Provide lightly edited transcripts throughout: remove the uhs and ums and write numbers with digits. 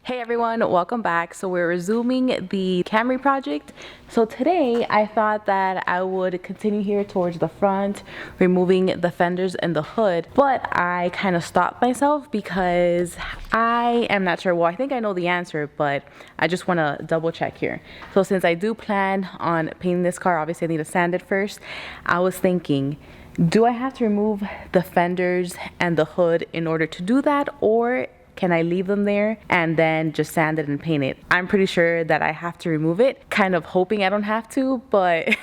Hey everyone, welcome back. So we're resuming the Camry project. So today I thought that I would continue here towards the front, removing the fenders and the hood, but I kind of stopped myself because I am not sure. Well, I think I know the answer, but I just want to double check here. So since I do plan on painting this car, obviously I need to sand it first. I was thinking, do I have to remove the fenders and the hood in order to do that, or can I leave them there and then just sand it and paint it? I'm pretty sure that I have to remove it, kind of hoping I don't have to, but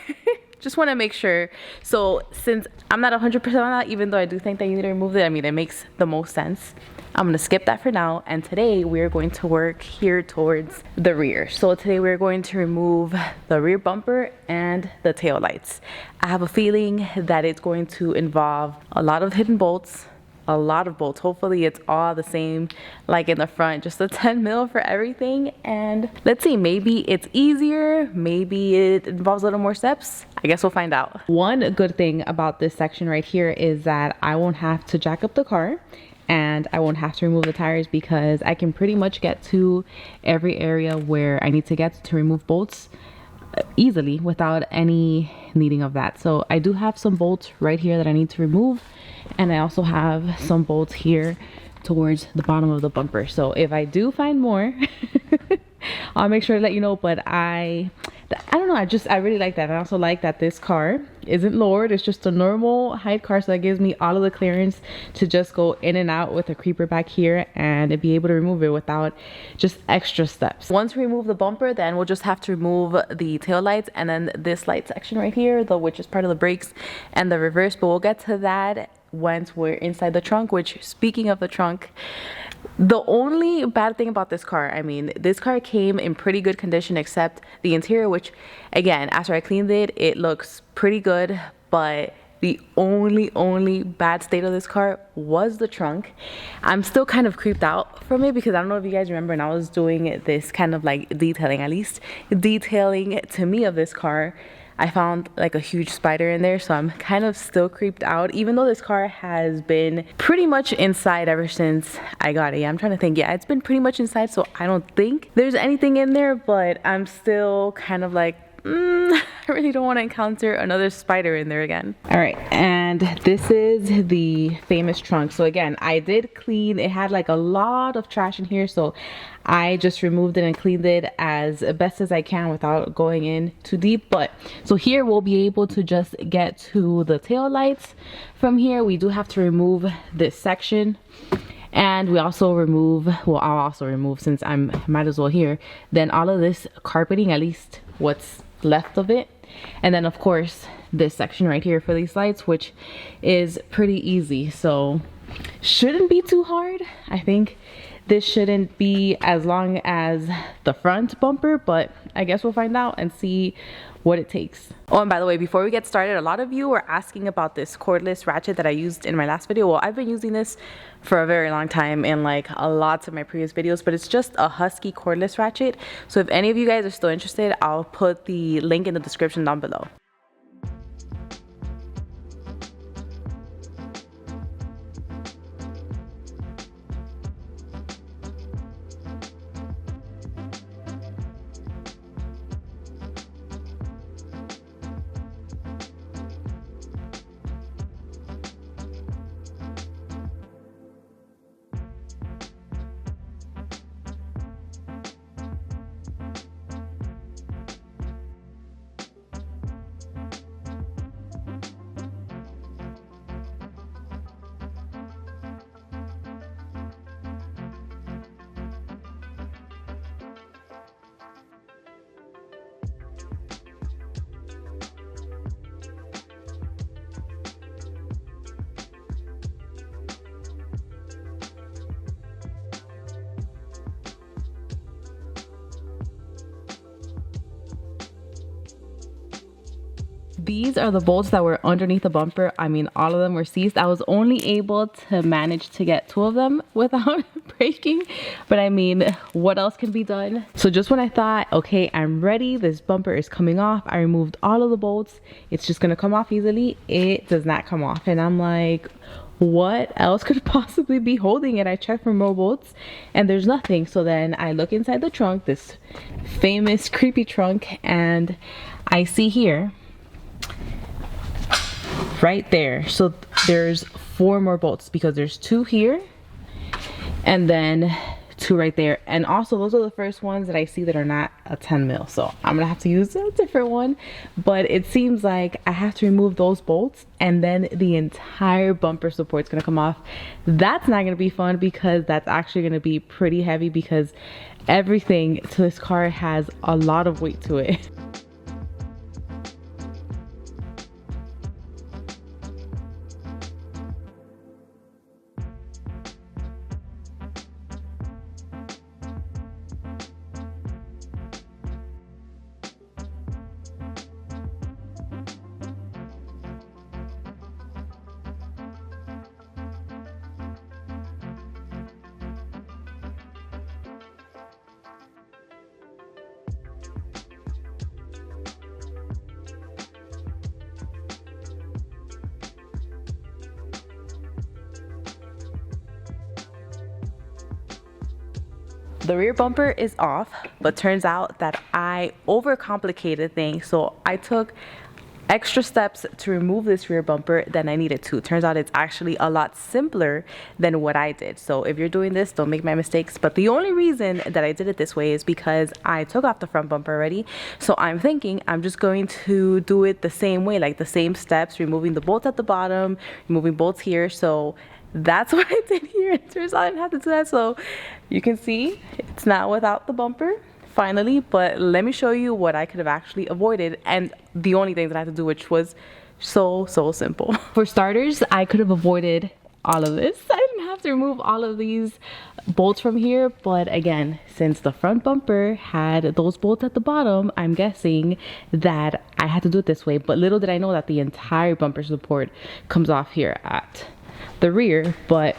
just want to make sure. So since I'm not 100% on that, even though I do think that you need to remove it, I mean, it makes the most sense. I'm gonna skip that for now, and today we're going to work here towards the rear. So today we're going to remove the rear bumper and the tail lights. I have a feeling that it's going to involve a lot of hidden bolts, a lot of bolts. Hopefully it's all the same like in the front, just a 10 mil for everything. And let's see, maybe it's easier, maybe it involves a little more steps. I guess we'll find out. One good thing about this section right here is that I won't have to jack up the car and I won't have to remove the tires because I can pretty much get to every area where I need to get to remove bolts easily without any needing of that. So I do have some bolts right here that I need to remove, and I also have some bolts here towards the bottom of the bumper. So if I do find more I'll make sure to let you know. But I don't know, I really like that. I also like that this car isn't lowered, it's just a normal height car, so that gives me all of the clearance to just go in and out with a creeper back here and be able to remove it without just extra steps. Once we remove the bumper, then we'll just have to remove the tail lights and then this light section right here, which is part of the brakes and the reverse, but we'll get to that once we're inside the trunk. Which, speaking of the trunk, the only bad thing about this car, I mean, this car came in pretty good condition except the interior, which again, after I cleaned it, it looks pretty good, but the only bad state of this car was the trunk. I'm still kind of creeped out from it because I don't know if you guys remember, and I was doing this kind of like detailing, at least detailing to me of this car, I found like a huge spider in there, so I'm kind of still creeped out, even though this car has been pretty much inside ever since I got it. Yeah, I'm trying to think. Yeah, it's been pretty much inside, so I don't think there's anything in there, but I'm still kind of like, I really don't want to encounter another spider in there again. All right, and this is the famous trunk. So again, I did clean, it had like a lot of trash in here, so I just removed it and cleaned it as best as I can without going in too deep. But so here we'll be able to just get to the tail lights. From here we do have to remove this section, and we also remove, well, I'll also remove, since I'm might as well here, then all of this carpeting, at least what's left of it. And then of course this section right here for these lights, which is pretty easy, so shouldn't be too hard. I think this shouldn't be as long as the front bumper, but I guess we'll find out and see what it takes. Oh, and by the way, before we get started, a lot of you were asking about this cordless ratchet that I used in my last video. Well, I've been using this for a very long time in like lots of my previous videos, but it's just a Husky cordless ratchet. So if any of you guys are still interested, I'll put the link in the description down below. These are the bolts that were underneath the bumper. I mean, all of them were seized. I was only able to manage to get 2 of them without breaking, but I mean, what else can be done? So just when I thought, okay, I'm ready, this bumper is coming off, I removed all of the bolts, it's just gonna come off easily. It does not come off, and I'm like, what else could possibly be holding it? I checked for more bolts and there's nothing. So then I look inside the trunk, this famous creepy trunk, and I see here right there, so there's 4 more bolts, because there's 2 here and then 2 right there. And also those are the first ones that I see that are not a 10 mil, so I'm gonna have to use a different one. But it seems like I have to remove those bolts and then the entire bumper support's gonna come off. That's not gonna be fun, because that's actually gonna be pretty heavy, because everything to this car has a lot of weight to it. The rear bumper is off, but turns out that I overcomplicated things. So I took extra steps to remove this rear bumper than I needed to. Turns out it's actually a lot simpler than what I did. So if you're doing this, don't make my mistakes. But the only reason that I did it this way is because I took off the front bumper already. So I'm thinking I'm just going to do it the same way, like the same steps, removing the bolts at the bottom, removing bolts here. So that's what I did here. It turns out I didn't have to do that. So you can see it's not without the bumper finally, but let me show you what I could have actually avoided, and the only thing that I had to do, which was so simple. For starters, I could have avoided all of this. I didn't have to remove all of these bolts from here, but again, since the front bumper had those bolts at the bottom, I'm guessing that I had to do it this way. But little did I know that the entire bumper support comes off here at the rear. But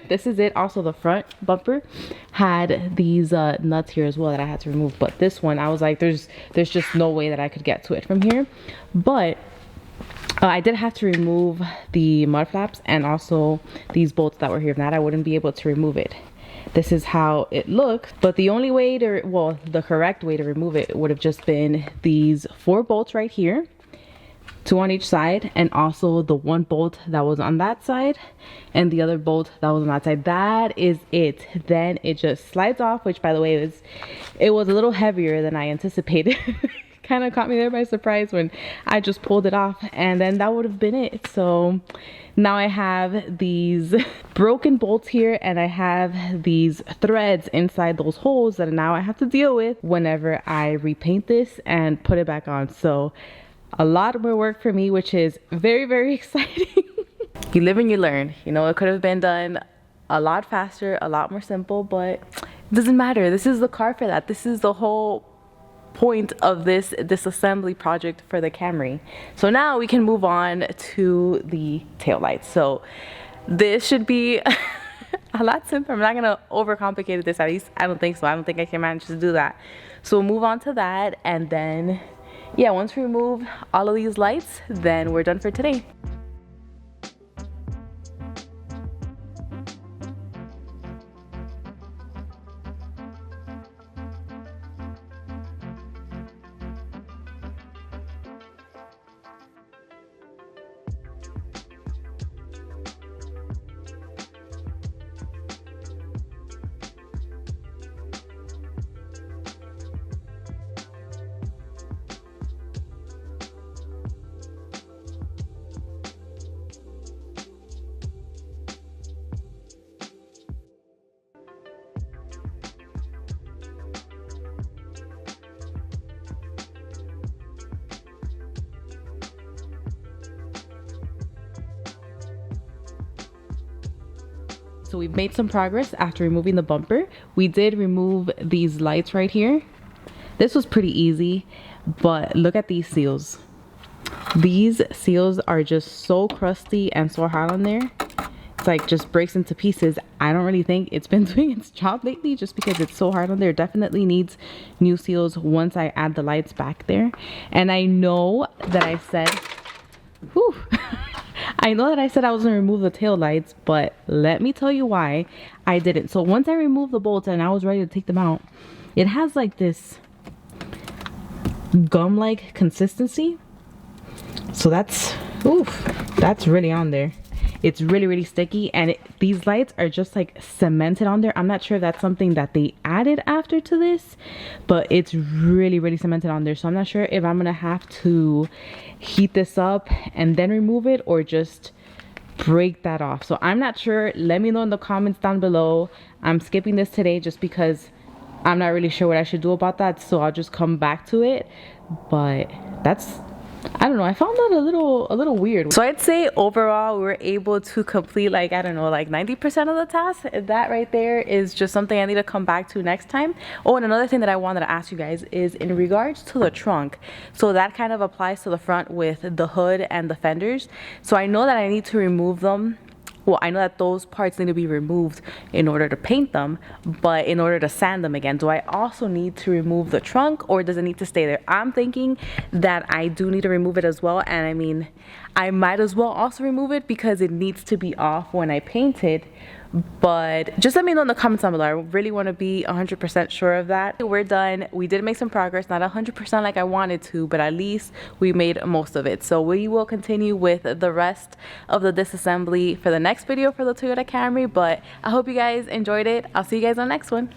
this is it. Also, the front bumper had these nuts here as well that I had to remove, but this one I was like, there's just no way that I could get to it from here. But I did have to remove the mud flaps and also these bolts that were here. If not, I wouldn't be able to remove it. This is how it looks, but the only way to, well, the correct way to remove it would have just been these 4 bolts right here, 2 on each side, and also the 1 bolt that was on that side and the other bolt that was on that side. That is it. Then it just slides off, which, by the way, it was a little heavier than I anticipated. Kind of caught me there by surprise when I just pulled it off, and then that would have been it. So now I have these broken bolts here, and I have these threads inside those holes that now I have to deal with whenever I repaint this and put it back on. So a lot more work for me, which is very exciting. You live and you learn. You know, it could have been done a lot faster, a lot more simple, but it doesn't matter. This is the car for that. This is the whole point of this disassembly project for the Camry. So now we can move on to the taillights. So this should be a lot simpler. I'm not gonna overcomplicate this, at least I don't think so. I don't think I can manage to do that. So we'll move on to that, and then yeah, once we remove all of these lights, then we're done for today. So we've made some progress after removing the bumper. We did remove these lights right here. This was pretty easy, but look at these seals. These seals are just so crusty and so hard on there. It's like just breaks into pieces. I don't really think it's been doing its job lately just because it's so hard on there. Definitely needs new seals once I add the lights back there. And I know that I said, whew, I know that I said I was gonna remove the tail lights, but let me tell you why I didn't. So once I removed the bolts and I was ready to take them out, it has like this gum-like consistency. So that's, oof, that's really on there. It's really sticky, and these lights are just like cemented on there. I'm not sure if that's something that they added after to this, but it's really cemented on there. So I'm not sure if I'm gonna have to heat this up and then remove it or just break that off. So I'm not sure. Let me know in the comments down below. I'm skipping this today just because I'm not really sure what I should do about that, so I'll just come back to it. But that's, I don't know, I found that a little weird. So I'd say overall we were able to complete like, I don't know, like 90% of the task. That right there is just something I need to come back to next time. Oh, and another thing that I wanted to ask you guys is in regards to the trunk. So that kind of applies to the front with the hood and the fenders. So I know that I need to remove them. Well, I know that those parts need to be removed in order to paint them, but in order to sand them again, do I also need to remove the trunk, or does it need to stay there? I'm thinking that I do need to remove it as well, and I mean, I might as well also remove it because it needs to be off when I paint it. But just let me know in the comments down below. I really want to be 100% sure of that. We're done. We did make some progress, not 100% like I wanted to, but at least we made most of it. So we will continue with the rest of the disassembly for the next video for the Toyota Camry. But I hope you guys enjoyed it. I'll see you guys on the next one.